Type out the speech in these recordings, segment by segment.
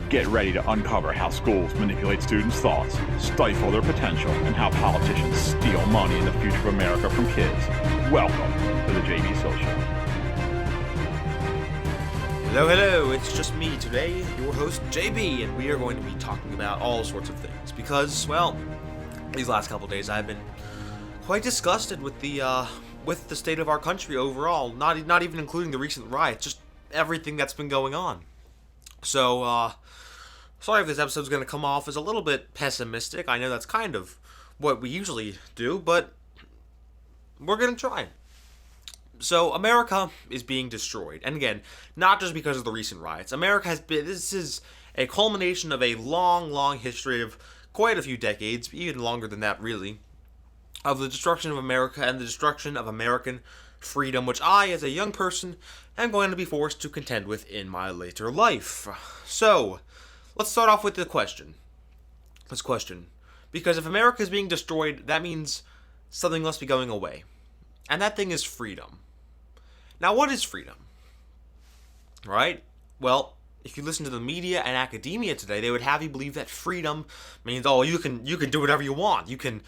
Get ready to uncover how schools manipulate students' thoughts, stifle their potential, and how politicians steal money in the future of America from kids. Welcome to the JB Sills Show. Hello, it's just me today, your host JB, and we are going to be talking about all sorts of things because, well, these last couple days I've been quite disgusted with the state of our country overall, not even including the recent riots, just everything that's been going on. So, sorry if this episode's going to come off as a little bit pessimistic. I know that's kind of what we usually do, but we're going to try. So, America is being destroyed. And again, not just because of the recent riots. This is a culmination of a long history of quite a few decades, even longer than that, really, of the destruction of America and the destruction of American freedom, which I, as a young person, am going to be forced to contend with in my later life. So, let's start off with the question. Because if America is being destroyed, that means something must be going away. And that thing is freedom. Now, what is freedom? Right? Well, if you listen to the media and academia today, they would have you believe that freedom means, you can do whatever you want. You can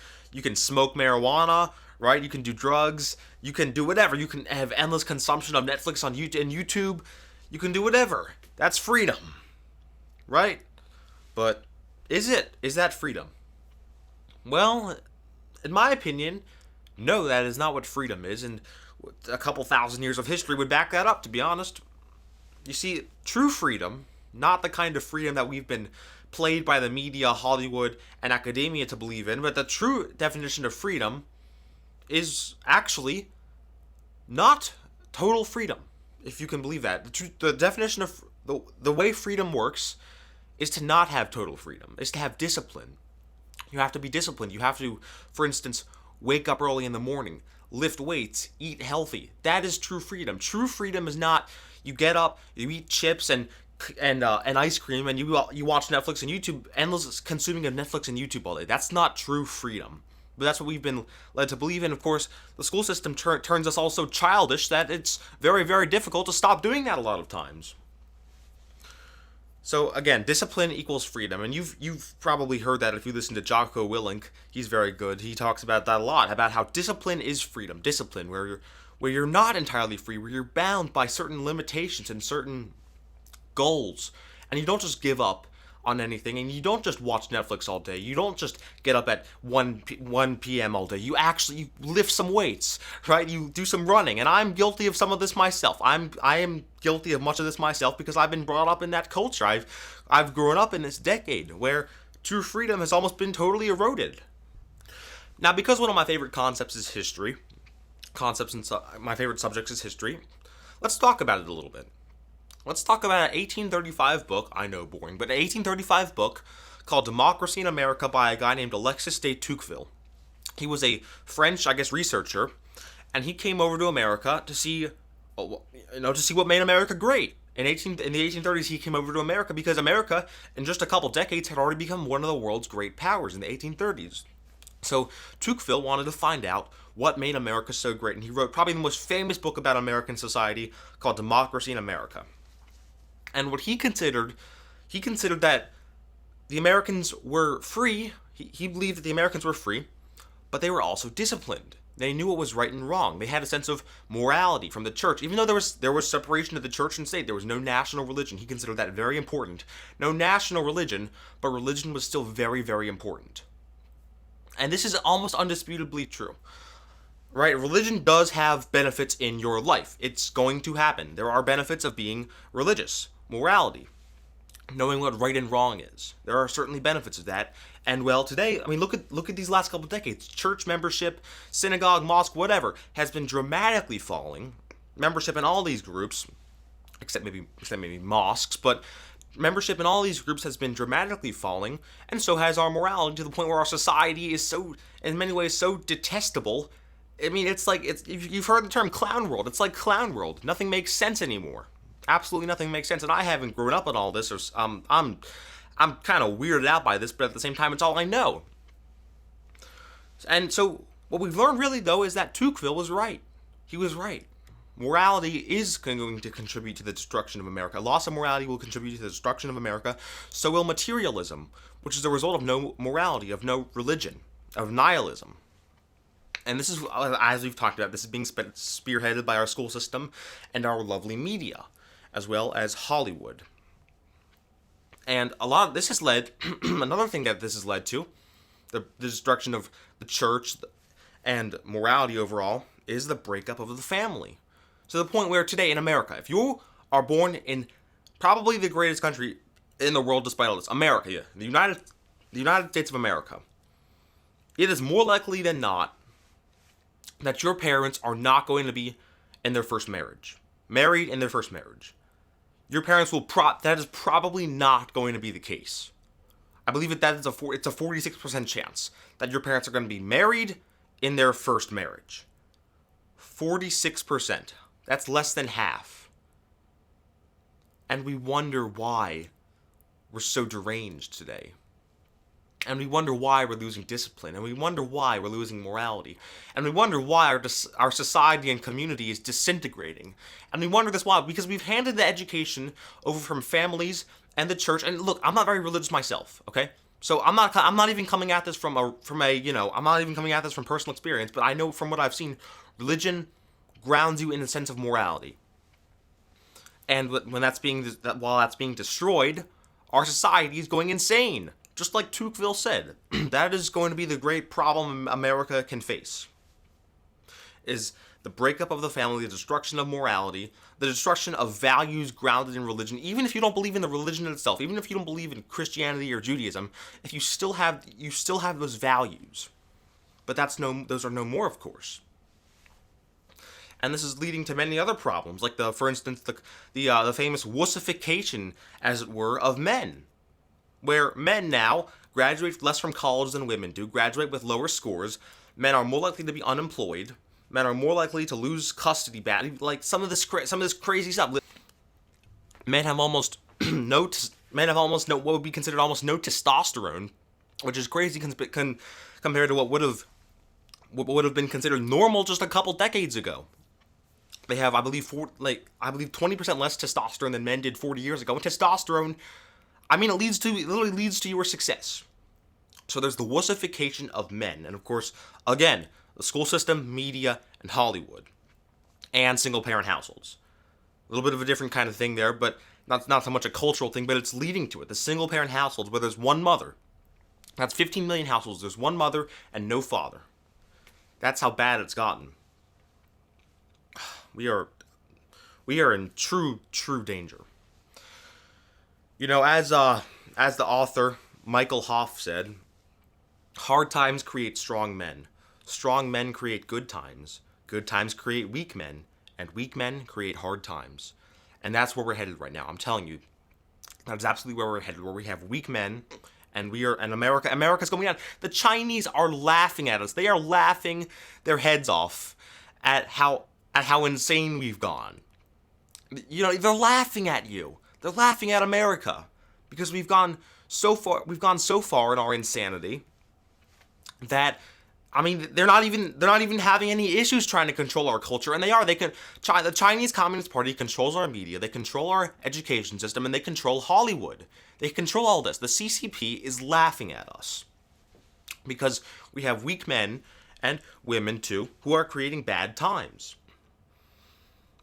smoke marijuana, right? You can do drugs. You can do whatever. You can have endless consumption of Netflix and YouTube. You can do whatever. That's freedom, right? But is that freedom? Well, in my opinion, no, that is not what freedom is, and a couple thousand years of history would back that up, to be honest. You see, true freedom, not the kind of freedom that we've been played by the media, Hollywood, and academia to believe in, but the true definition of freedom is actually not total freedom, if you can believe that. The definition of the way freedom works is to not have total freedom, is to have discipline. You have to be disciplined. You have to, for instance, wake up early in the morning, lift weights, eat healthy. That is true freedom. True freedom is not you get up, you eat chips and ice cream, and you watch Netflix and YouTube, endless consuming of Netflix and YouTube all day. That's not true freedom. But that's what we've been led to believe in. Of course, the school system turns us all so childish that it's very, very difficult to stop doing that a lot of times. So again, discipline equals freedom, and you've probably heard that if you listen to Jocko Willink. He's very good. He talks about that a lot, about how discipline is freedom. Discipline, where you're not entirely free, where you're bound by certain limitations and certain goals, and you don't just give up on anything, and you don't just watch Netflix all day. You don't just get up at 1 p.m. all day. You lift some weights, right? You do some running, and I'm guilty of some of this myself. I am guilty of much of this myself because I've been brought up in that culture. I've grown up in this decade where true freedom has almost been totally eroded. Now, because one of my favorite concepts is history, my favorite subject is history, let's talk about it a little bit. Let's talk about an 1835 book, I know, boring, but an 1835 book called Democracy in America by a guy named Alexis de Tocqueville. He was a French, researcher, and he came over to America to see what made America great. In the 1830s, he came over to America because America, in just a couple decades, had already become one of the world's great powers in the 1830s. So Tocqueville wanted to find out what made America so great, and he wrote probably the most famous book about American society called Democracy in America. And what he considered that the Americans were free. He believed that the Americans were free, but they were also disciplined. They knew what was right and wrong. They had a sense of morality from the church. Even though there was separation of the church and state, there was no national religion. He considered that very important. No national religion, but religion was still very, very important. And this is almost undisputably true. Right? Religion does have benefits in your life. It's going to happen. There are benefits of being religious. Morality. Knowing what right and wrong is. There are certainly benefits of that. And well, today, look at these last couple of decades. Church membership, synagogue, mosque, whatever, has been dramatically falling. Membership in all these groups, except maybe mosques, but membership in all these groups has been dramatically falling, and so has our morality, to the point where our society is so, in many ways, so detestable. You've heard the term clown world. It's like clown world. Nothing makes sense anymore. Absolutely nothing makes sense, and I haven't grown up in all this. I'm kind of weirded out by this, but at the same time, it's all I know. And so, what we've learned really, though, is that Tocqueville was right. He was right. morality is going to contribute to the destruction of America. Loss of morality will contribute to the destruction of America. So will materialism, which is the result of no morality, of no religion, of nihilism. And this is, as we've talked about, this is being spearheaded by our school system and our lovely media, as well as Hollywood. And a lot of this has led, another thing that this has led to, the destruction of the church and morality overall, is the breakup of the family. To the point where today in America, if you are born in probably the greatest country in the world despite all this, America, yeah, the United States of America, it is more likely than not that your parents are not going to be in their first marriage. Married in their first marriage. Your parents will that is probably not going to be the case. I believe it's a 46% chance that your parents are going to be married in their first marriage. 46%. That's less than half. And we wonder why we're so deranged today. And we wonder why we're losing discipline. And we wonder why we're losing morality. And we wonder why our society and community is disintegrating. And we wonder this why. Because we've handed the education over from families and the church. And look, I'm not very religious myself, okay? So I'm not even coming at this from I'm not even coming at this from personal experience. But I know from what I've seen, religion grounds you in a sense of morality. And while that's being destroyed, our society is going insane. Just like Tocqueville said, that is going to be the great problem America can face. Is the breakup of the family, the destruction of morality, the destruction of values grounded in religion. Even if you don't believe in the religion itself, even if you don't believe in Christianity or Judaism, if you still have those values. But those are no more, of course. And this is leading to many other problems, like for instance, the famous Wussification, as it were, of men. Where men now graduate less from college than women do, graduate with lower scores, men are more likely to be unemployed, men are more likely to lose custody badly, like some of this crazy stuff. Men have almost what would be considered almost no testosterone, which is crazy compared to what would have been considered normal just a couple decades ago. They have, I believe 20% less testosterone than men did 40 years ago. And testosterone, it literally leads to your success. So there's the wussification of men. And of course, again, the school system, media, and Hollywood. And single-parent households. A little bit of a different kind of thing there, but not so much a cultural thing, but it's leading to it. The single-parent households where there's one mother. That's 15 million households. There's one mother and no father. That's how bad it's gotten. We are in true danger. You know, as the author Michael Hoff said, hard times create strong men. Strong men create good times. Good times create weak men. And weak men create hard times. And that's where we're headed right now. I'm telling you, that is absolutely where we're headed. Where we have weak men, and America's going on. The Chinese are laughing at us. They are laughing their heads off at how insane we've gone. You know, they're laughing at you. They're laughing at America because we've gone so far in our insanity that they're not even having any issues trying to control our culture, and they are. The Chinese Communist Party controls our media, they control our education system, and they control Hollywood. They control all this. The CCP is laughing at us because we have weak men and women too who are creating bad times.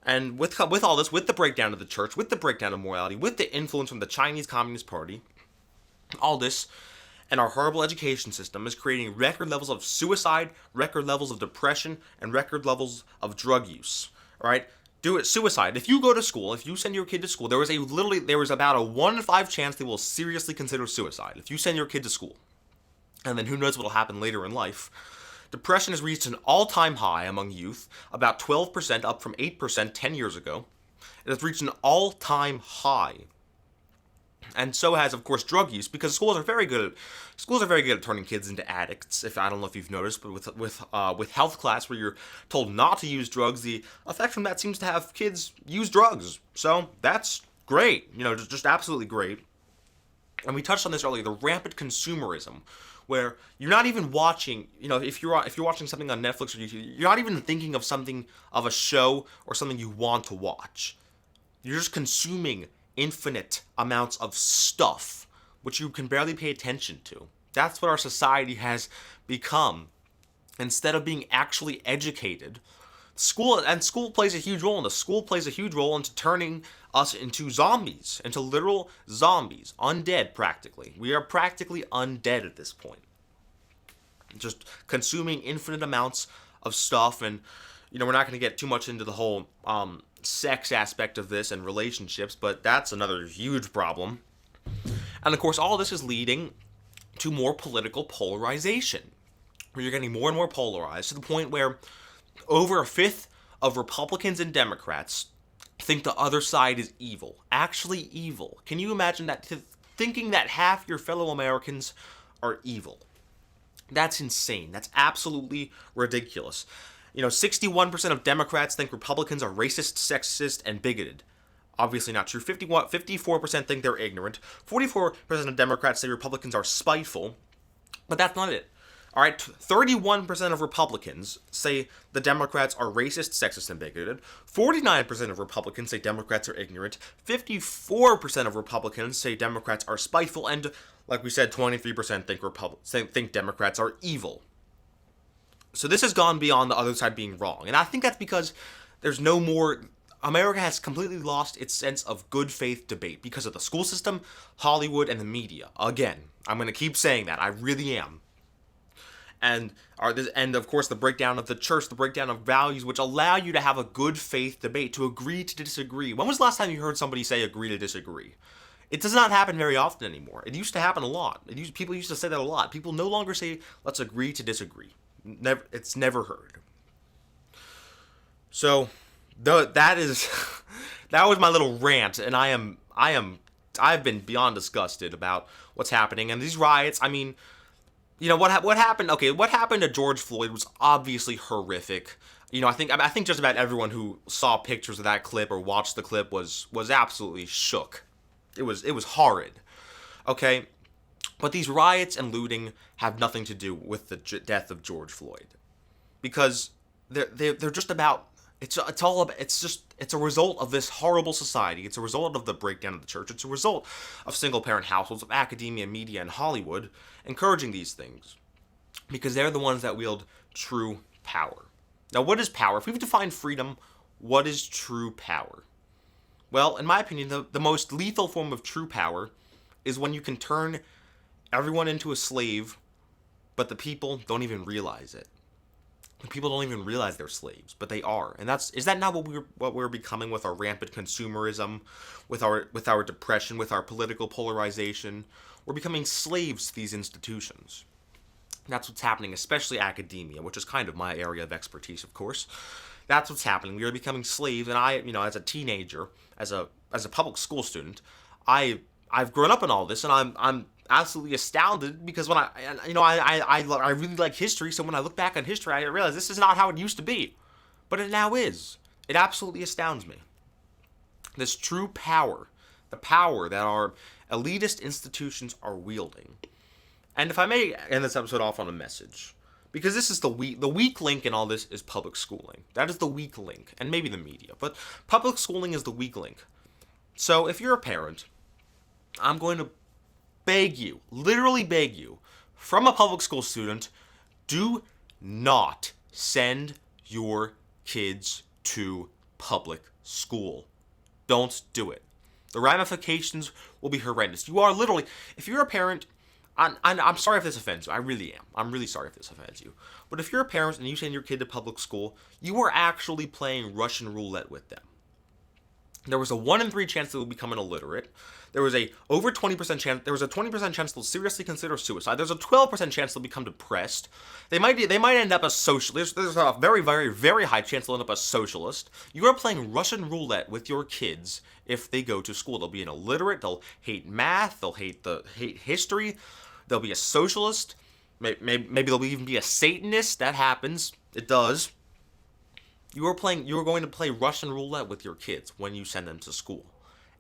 And with all this, with the breakdown of the church, with the breakdown of morality, with the influence from the Chinese Communist Party, all this, and our horrible education system is creating record levels of suicide, record levels of depression, and record levels of drug use. All right? Suicide. If you go to school, if you send your kid to school, there was about a 1 in 5 chance they will seriously consider suicide. If you send your kid to school. And then who knows what will happen later in life. Depression has reached an all-time high among youth, about 12%, up from 8% 10 years ago. It has reached an all-time high. And so has, of course, drug use, because schools are very good at turning kids into addicts. I don't know if you've noticed, but with health class where you're told not to use drugs, the effect from that seems to have kids use drugs. So that's great, just absolutely great. And we touched on this earlier, the rampant consumerism, where you're not even watching, if you're watching something on Netflix or YouTube, you're not even thinking of something of a show or something you want to watch. You're just consuming infinite amounts of stuff, which you can barely pay attention to. That's what our society has become. Instead of being actually educated, school plays a huge role in this. School plays a huge role into turning us into zombies, into literal zombies, undead practically. We are practically undead at this point. Just consuming infinite amounts of stuff, and we're not going to get too much into the whole sex aspect of this and relationships, but that's another huge problem. And of course, all this is leading to more political polarization, where you're getting more and more polarized to the point where over a fifth of Republicans and Democrats think the other side is evil. Actually evil. Can you imagine that? Thinking that half your fellow Americans are evil. That's insane. That's absolutely ridiculous. 61% of Democrats think Republicans are racist, sexist, and bigoted. Obviously not true. 54% think they're ignorant. 44% of Democrats say Republicans are spiteful. But that's not it. All right, 31% of Republicans say the Democrats are racist, sexist, and bigoted. 49% of Republicans say Democrats are ignorant. 54% of Republicans say Democrats are spiteful. And, like we said, 23% think Democrats are evil. So this has gone beyond the other side being wrong. And I think that's because there's no more... America has completely lost its sense of good faith debate because of the school system, Hollywood, and the media. Again, I'm going to keep saying that. I really am. And of course, the breakdown of the church, the breakdown of values, which allow you to have a good faith debate, to agree to disagree. When was the last time you heard somebody say agree to disagree? It does not happen very often anymore. It used to happen a lot. People used to say that a lot. People no longer say, let's agree to disagree. It's never heard. So, that was my little rant, and I've been beyond disgusted about what's happening. And these riots, I mean... what happened? Okay, what happened to George Floyd was obviously horrific. I think just about everyone who saw pictures of that clip or watched the clip was absolutely shook. It was horrid. Okay, but these riots and looting have nothing to do with the death of George Floyd, because they're just about. It's a result of this horrible society. It's a result of the breakdown of the church. It's a result of single-parent households, of academia, media, and Hollywood encouraging these things, because they're the ones that wield true power. Now, what is power? If we've defined freedom, what is true power? Well, in my opinion, the most lethal form of true power is when you can turn everyone into a slave, but the people don't even realize it. People don't even realize they're slaves, but they are. And is that not what we're becoming with our rampant consumerism, with our depression, with our political polarization? We're becoming slaves to these institutions. That's what's happening, especially academia, which is kind of my area of expertise, of course. That's what's happening. We are becoming slaves, and I, as a teenager, as a public school student, I've grown up in all this, and I'm absolutely astounded, because when I really like history, so when I look back on history, I realize this is not how it used to be, but it now is. It absolutely astounds me. This true power, the power that our elitist institutions are wielding. And if I may end this episode off on a message, because this is the weak link in all this is public schooling. That is the weak link, and maybe the media, but public schooling is the weak link. So if you're a parent, I'm going to beg you, literally beg you, from a public school student, do not send your kids to public school. Don't do it. The ramifications will be horrendous. You are literally, if you're a parent, I'm sorry if this offends you. I really am. I'm really sorry if this offends you. But if you're a parent and you send your kid to public school, you are actually playing Russian roulette with them. There was a 1 in 3 chance they will become an illiterate. There was a over 20% chance. There was a 20% chance they'll seriously consider suicide. There's a 12% chance they'll become depressed. They might end up a socialist. There's a very, very, very high chance they'll end up a socialist. You are playing Russian roulette with your kids if they go to school. They'll be an illiterate. They'll hate math. They'll hate history. They'll be a socialist. Maybe they'll even be a Satanist. That happens. It does. You are going to play Russian roulette with your kids when you send them to school.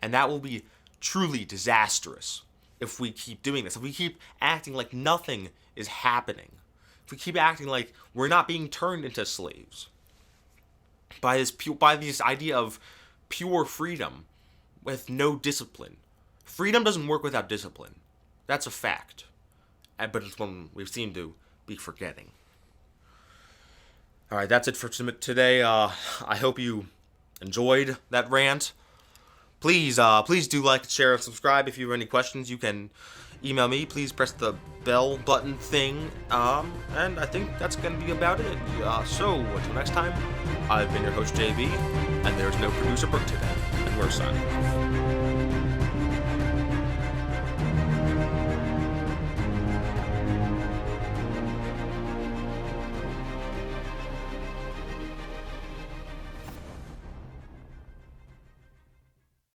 And that will be truly disastrous. if we keep doing this, if we keep acting like nothing is happening, if we keep acting like we're not being turned into slaves by this idea of pure freedom with no discipline. Freedom doesn't work without discipline. That's a fact. But it's one we seem to be forgetting. All right, that's it for today. I hope you enjoyed that rant. Please do like, share, and subscribe. If you have any questions, you can email me. Please press the bell button thing. And I think that's going to be about it. So, until next time, I've been your host, JB, and there's no producer Brooke today. And we're signing off.